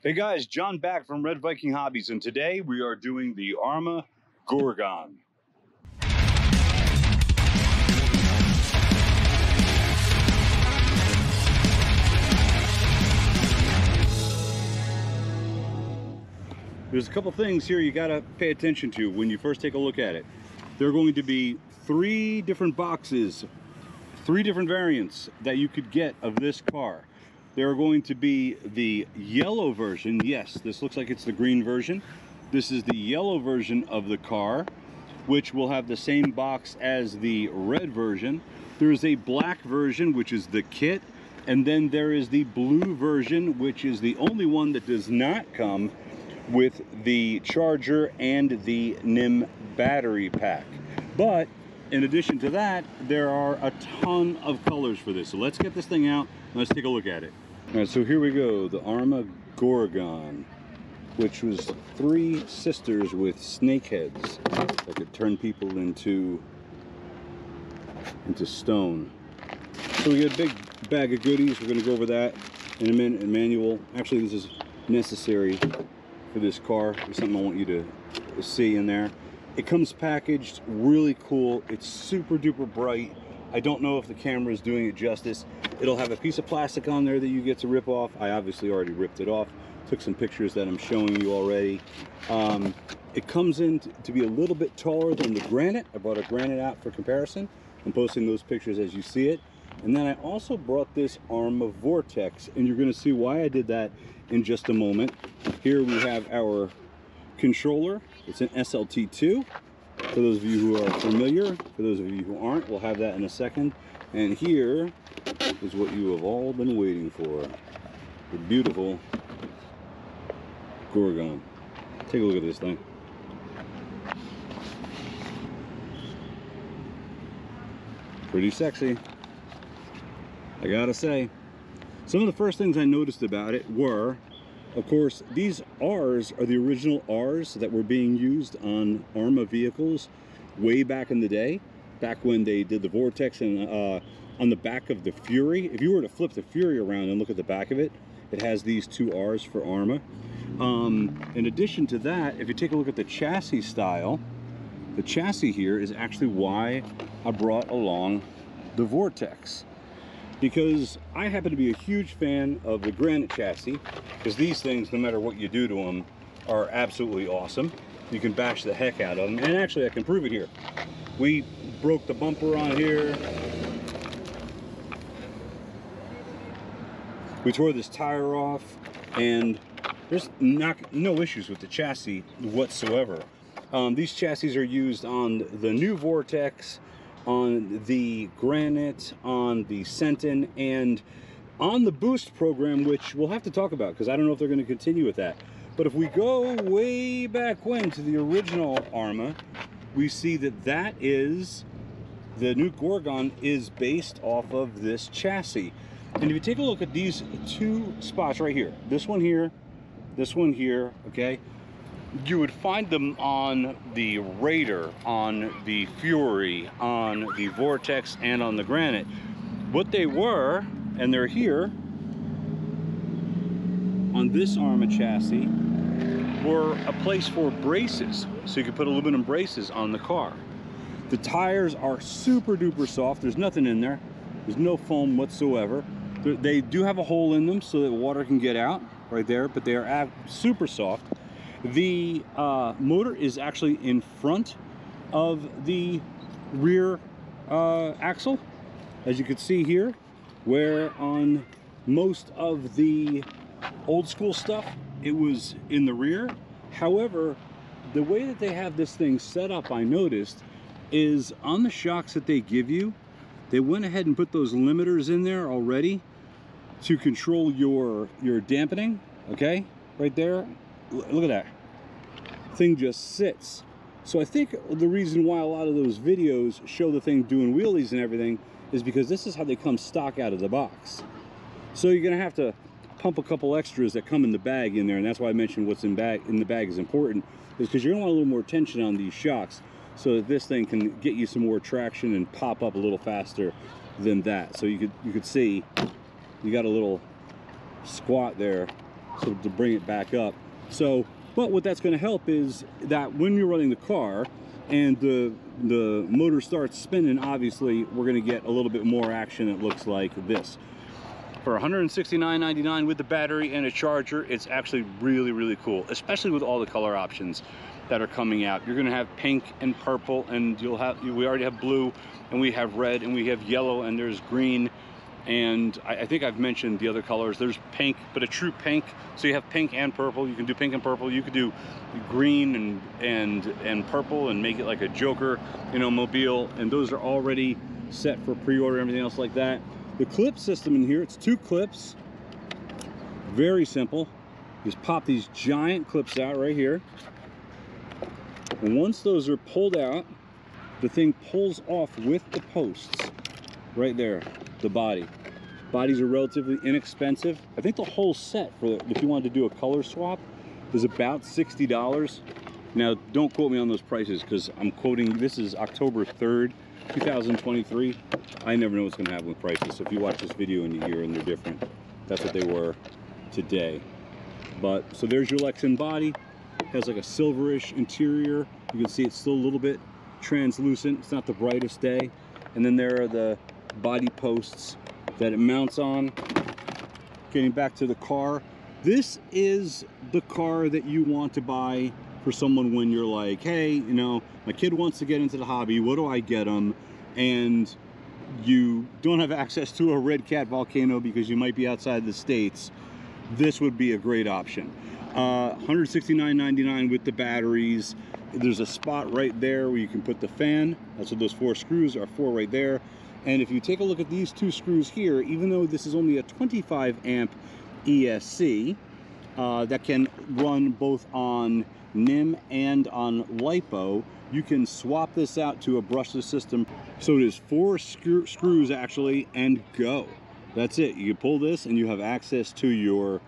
Hey guys, John back from Red Viking Hobbies, and today we are doing the Arrma Gorgon. There's a couple things here you gotta pay attention to when you first take a look at it. There are going to be 3 different boxes, 3 different variants that you could get of this car. There are going to be the yellow version. Yes, this looks like it's the green version. This is the yellow version of the car, which will have the same box as the red version. There is a black version, which is the kit, and then there is the blue version, which is the only one that does not come with the charger and the Nimh battery pack. But in addition to that, there are a ton of colors for this. So let's get this thing out and let's take a look at it. All right, so here we go, the Arrma Gorgon, which was 3 sisters with snake heads that could turn people into stone. So we got a big bag of goodies. We're going to go over that in a minute. A manual. Actually, this is necessary for this car. It's something I want you to see in there. It comes packaged really cool. It's super duper bright. I don't know if the camera is doing it justice. It'll have a piece of plastic on there that you get to rip off. I obviously already ripped it off. Took some pictures that I'm showing you already. It comes in to be a little bit taller than the Granite. I brought a Granite out for comparison. I'm posting those pictures as you see it. And then I also brought this Arrma Vorteks, and you're going to see why I did that in just a moment. Here we have our controller. It's an SLT2. For those of you who are familiar, for those of you who aren't, we'll have that in a second. And here is what you have all been waiting for. The beautiful Gorgon. Take a look at this thing. Pretty sexy, I gotta say. Some of the first things I noticed about it were, of course, these R's are the original R's that were being used on Arrma vehicles way back in the day, back when they did the Vorteks. And on the back of the Fury, if you were to flip the Fury around and look at the back of it, it has these 2 R's for Arrma. In addition to that, if you take a look at the chassis style, the chassis here is actually why I brought along the Vorteks. Because I happen to be a huge fan of the Granite chassis, because these things, no matter what you do to them, are absolutely awesome. You can bash the heck out of them, and actually I can prove it here. We broke the bumper on here. We tore this tire off, and there's no issues with the chassis whatsoever. These chassis are used on the new Vorteks, on the Granite, on the Sentin, and on the Boost program, which we'll have to talk about because I don't know if they're going to continue with that. But if we go way back when to the original Arrma, we see that the new Gorgon is based off of this chassis. And if you take a look at these 2 spots right here, this one here, okay, you would find them on the Raider, on the Fury, on the Vorteks, and on the Granite. What they were, and they're here on this Arrma chassis, were a place for braces, so you could put aluminum braces on the car. The tires are super duper soft. There's nothing in there. There's no foam whatsoever. They do have a hole in them so that water can get out right there, but they are super soft. The motor is actually in front of the rear axle, as you can see here, where on most of the old school stuff it was in the rear. However, the way that they have this thing set up, I noticed, is on the shocks that they give you, they went ahead and put those limiters in there already to control your dampening. Okay, right there, look at that thing, just sits. So I think the reason why a lot of those videos show the thing doing wheelies and everything is because this is how they come stock out of the box. So you're gonna have to pump a couple extras that come in the bag in there, and that's why I mentioned what's in the bag is important, is because you're gonna want a little more tension on these shocks so that this thing can get you some more traction and pop up a little faster than that. So you could see you got a little squat there so to bring it back up. So, but what that's going to help is that when you're running the car and the motor starts spinning, obviously we're going to get a little bit more action. It looks like this. For $169.99 with the battery and a charger, it's actually really, really cool, especially with all the color options that are coming out. You're going to have pink and purple, and we already have blue, and we have red, and we have yellow, and there's green. And I think I've mentioned the other colors. There's pink, but a true pink. So you have pink and purple. You can do pink and purple. You could do green and purple and make it like a Joker, you know, mobile. And those are already set for pre-order, everything else like that. The clip system in here, it's 2 clips. Very simple. Just pop these giant clips out right here. And once those are pulled out, the thing pulls off with the posts right there. The bodies are relatively inexpensive. I think the whole set, for if you wanted to do a color swap, is about $60. Now don't quote me on those prices, because I'm quoting, this is October 3rd 2023. I never know what's going to happen with prices, so if you watch this video and you hear and they're different, that's what they were today. But so there's your Lexan body. It has like a silverish interior. You can see it's still a little bit translucent. It's not the brightest day. And then there are the body posts that it mounts on. Getting back to the car, this is the car that you want to buy for someone when you're like, hey, you know, my kid wants to get into the hobby, what do I get them? And you don't have access to a Red Cat Volcano because you might be outside the States. This would be a great option. $169.99 with the batteries. There's a spot right there where you can put the fan. That's what those 4 screws are for right there. And if you take a look at these 2 screws here, even though this is only a 25 amp ESC that can run both on Nimh and on Lipo, you can swap this out to a brushless system. So it is 4 screws actually, and go. That's it. You pull this and you have access to your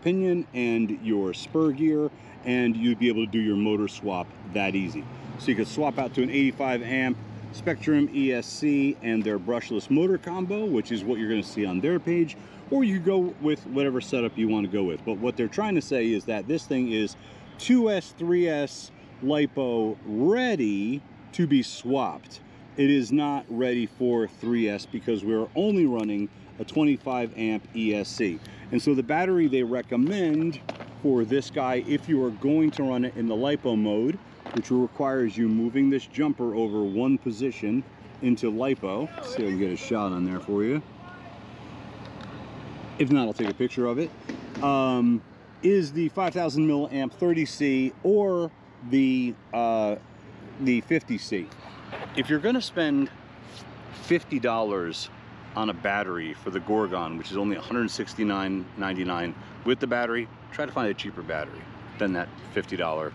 pinion and your spur gear, and you'd be able to do your motor swap that easy. So you could swap out to an 85 amp Spectrum ESC and their brushless motor combo, which is what you're going to see on their page, or you could go with whatever setup you want to go with. But what they're trying to say is that this thing is 2S, 3S Lipo ready to be swapped. It is not ready for 3S because we're only running a 25 amp ESC. And so the battery they recommend for this guy, if you are going to run it in the Lipo mode, which requires you moving this jumper over 1 position into Lipo. Let's see if I can get a shot on there for you. If not, I'll take a picture of it. Is the 5000 milliamp 30C or the 50C. If you're going to spend $50 on a battery for the Gorgon, which is only $169.99 with the battery, try to find a cheaper battery than that $50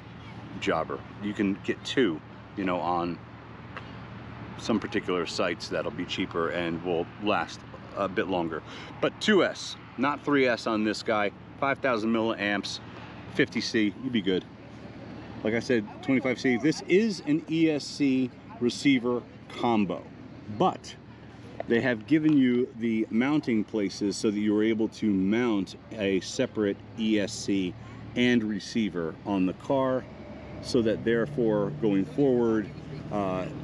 jobber. You can get 2, you know, on some particular sites that'll be cheaper and will last a bit longer. But 2S, not 3S on this guy. 5000 milliamps, 50C, you'd be good. Like I said, 25C. This is an ESC receiver combo, but they have given you the mounting places so that you are able to mount a separate ESC and receiver on the car, so that therefore going forward,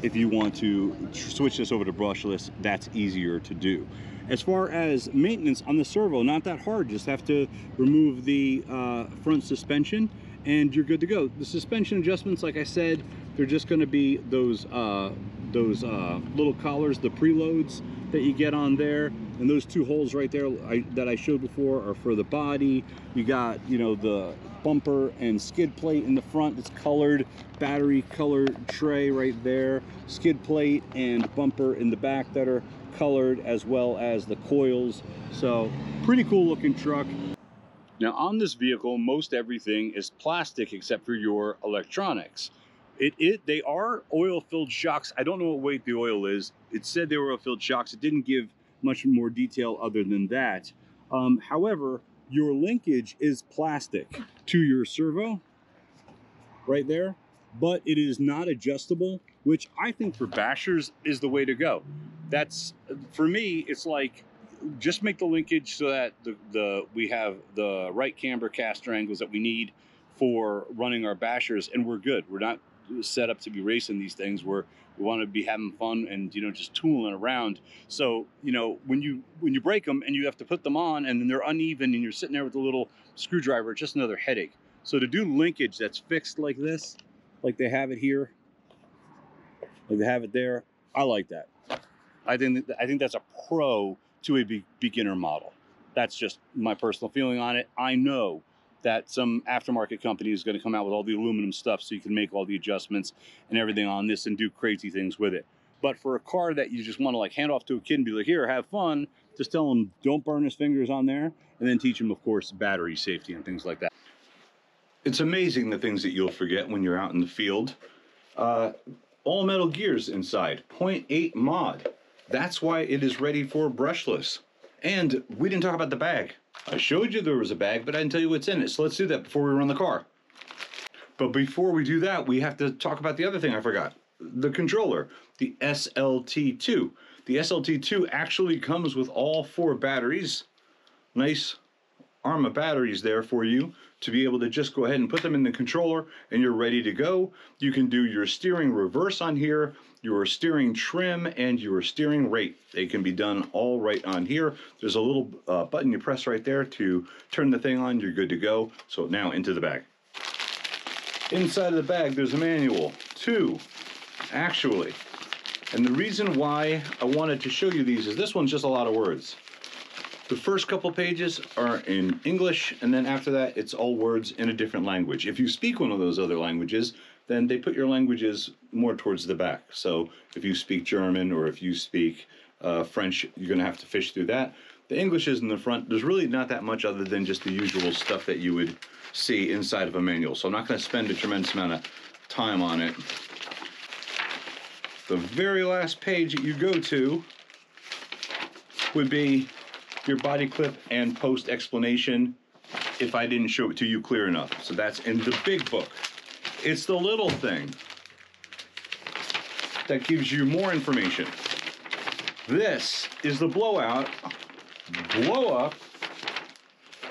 if you want to switch this over to brushless, that's easier to do. As far as maintenance on the servo, not that hard. Just have to remove the front suspension and you're good to go. The suspension adjustments, like I said, they're just going to be those little collars, the preloads that you get on there, and those 2 holes right there that I showed before are for the body. You got, you know, the bumper and skid plate in the front. It's colored, battery colored tray right there, skid plate and bumper in the back that are colored, as well as the coils. So pretty cool looking truck. Now on this vehicle, most everything is plastic except for your electronics. They are oil-filled shocks. I don't know what weight the oil is. It said they were oil-filled shocks. It didn't give much more detail other than that. However, your linkage is plastic to your servo right there, but it is not adjustable, which I think for bashers is the way to go. That's, for me, it's like just make the linkage so that we have the right camber caster angles that we need for running our bashers, and we're good. We're not set up to be racing these things. We want to be having fun and, you know, just tooling around. So, you know, when you break them and you have to put them on and then they're uneven and you're sitting there with a little screwdriver, it's just another headache. So to do linkage that's fixed like this, like they have it here, like they have it there, I like that. I think that's a pro to a beginner model. That's just my personal feeling on it. I know that some aftermarket company is going to come out with all the aluminum stuff so you can make all the adjustments and everything on this and do crazy things with it. But for a car that you just want to like hand off to a kid and be like, here, have fun, just tell him don't burn his fingers on there, and then teach him, of course, battery safety and things like that. It's amazing the things that you'll forget when you're out in the field. All metal gears inside, 0.8 mod. That's why it is ready for brushless. And we didn't talk about the bag. I showed you there was a bag, but I didn't tell you what's in it. So let's do that before we run the car. But before we do that, we have to talk about the other thing I forgot. The controller, the SLT2. The SLT2 actually comes with all 4 batteries. Nice Arrma batteries there for you to be able to just go ahead and put them in the controller and you're ready to go. You can do your steering reverse on here, your steering trim, and your steering rate. They can be done all right on here. There's a little button you press right there to turn the thing on. You're good to go. So now into the bag. Inside of the bag, there's a manual. 2, actually. And the reason why I wanted to show you these is this one's just a lot of words. The first couple pages are in English, and then after that, it's all words in a different language. If you speak one of those other languages, then they put your languages more towards the back. So if you speak German or if you speak French, you're going to have to fish through that. The English is in the front. There's really not that much other than just the usual stuff that you would see inside of a manual. So I'm not going to spend a tremendous amount of time on it. The very last page that you go to would be your body clip and post explanation if I didn't show it to you clear enough. So that's in the big book. It's the little thing that gives you more information. This is the blow up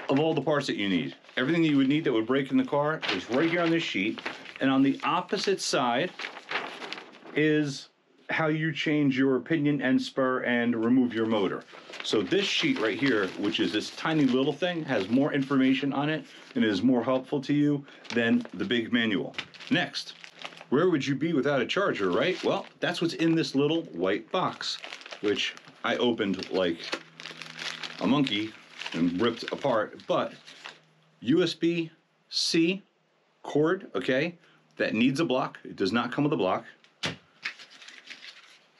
of all the parts that you need. Everything that you would need that would break in the car is right here on this sheet. And on the opposite side is how you change your pinion and spur and remove your motor. So this sheet right here, which is this tiny little thing, has more information on it and is more helpful to you than the big manual. Next, where would you be without a charger, right? Well, that's what's in this little white box, which I opened like a monkey and ripped apart, but USB-C cord, okay, that needs a block. It does not come with a block.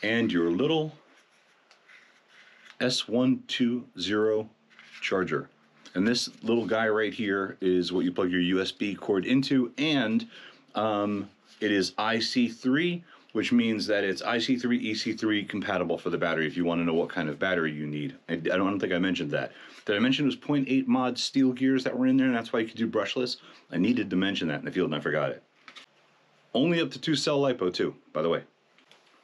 And your little S120 charger. And this little guy right here is what you plug your USB cord into, and it is IC3, which means that it's IC3, EC3 compatible for the battery if you want to know what kind of battery you need. I don't think I mentioned that. Did I mention it was 0.8 mod steel gears that were in there, and that's why you could do brushless? I needed to mention that in the field, and I forgot it. Only up to 2-cell Lipo too, by the way.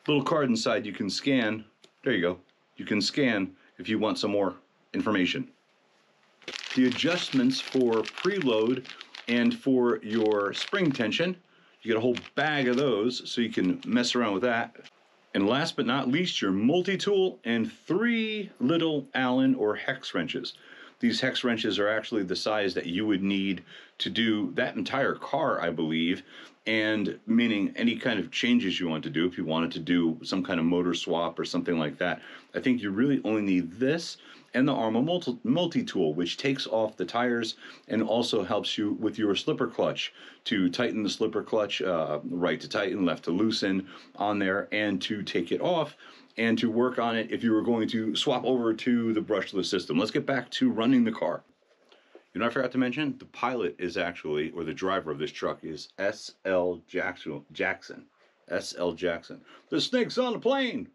Little card inside you can scan. There you go. You can scan if you want some more information. The adjustments for preload and for your spring tension, you get a whole bag of those so you can mess around with that. And last but not least, your multi-tool and 3 little Allen or hex wrenches. These hex wrenches are actually the size that you would need to do that entire car, I believe, and meaning any kind of changes you want to do. If you wanted to do some kind of motor swap or something like that, I think you really only need this and the Arrma multi-tool, which takes off the tires and also helps you with your slipper clutch to tighten the slipper clutch, right to tighten, left to loosen on there, and to take it off and to work on it if you were going to swap over to the brushless system. Let's get back to running the car. You know, I forgot to mention, the pilot is actually, or the driver of this truck is S.L. Jackson. S.L. Jackson. The snake's on the plane!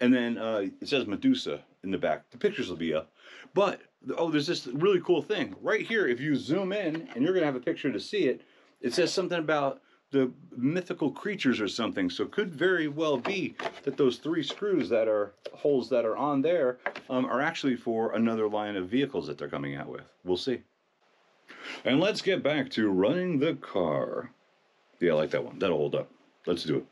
And then it says Medusa in the back. The pictures will be up. But, oh, there's this really cool thing. Right here, if you zoom in, and you're going to have a picture to see it, it says something about the mythical creatures or something. So it could very well be that those 3 screws that are holes that are on there are actually for another line of vehicles that they're coming out with. We'll see. And let's get back to running the car. Yeah, I like that one. That'll hold up. Let's do it.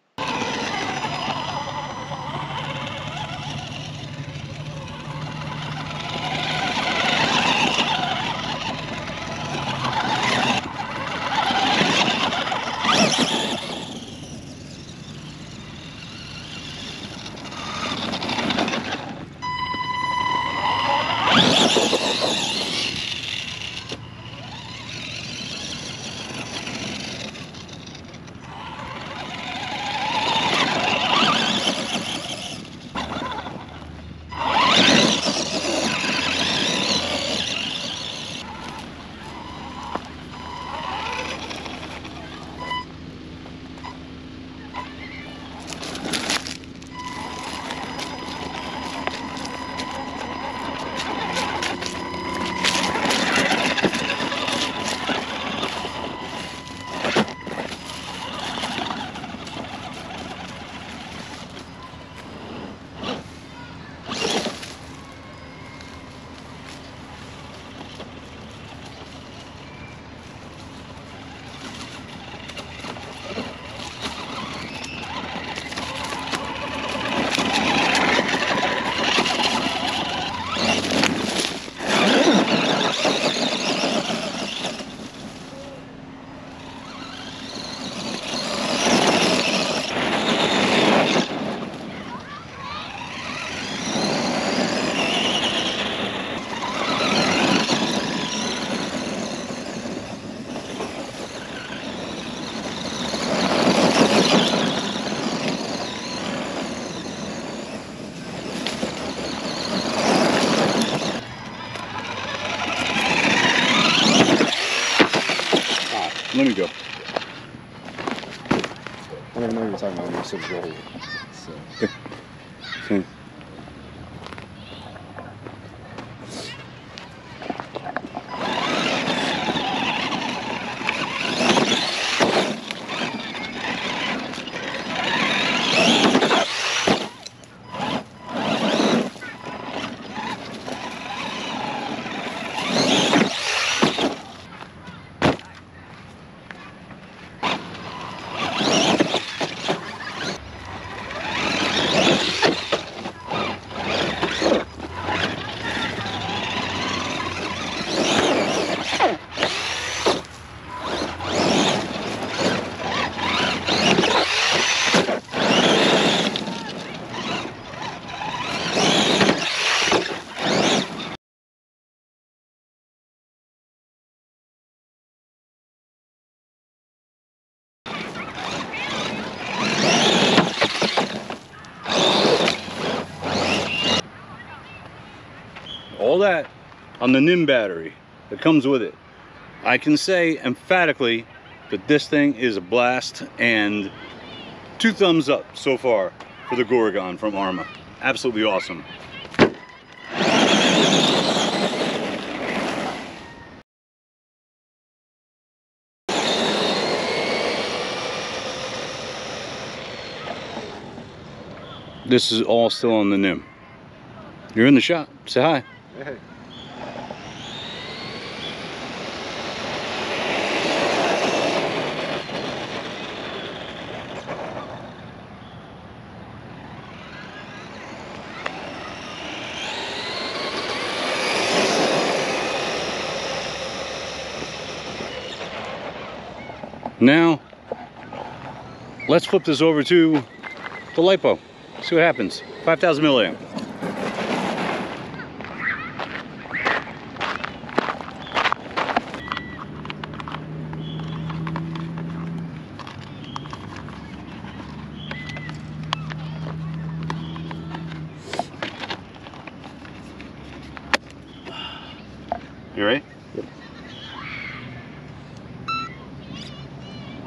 Let me go. I don't know what you're talking about when you said roll. So. Okay. All that on the Nimh battery that comes with it. I can say emphatically that this thing is a blast, and 2 thumbs up so far for the Gorgon from Arrma. Absolutely awesome. This is all still on the Nimh. You're in the shop. Say hi. Hey. Now, let's flip this over to the Lipo. See what happens. 5,000 milliamp. You ready? Yep.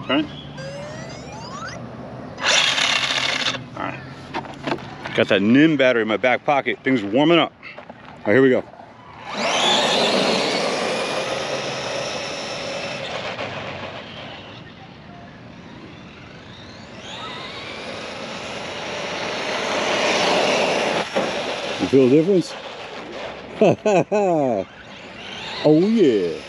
Turn. All right. Got that Nimh battery in my back pocket. Things are warming up. All right, here we go. You feel the difference? Oh yeah.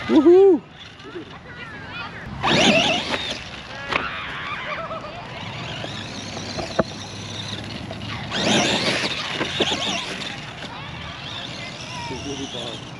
Woohoo! It's really bad.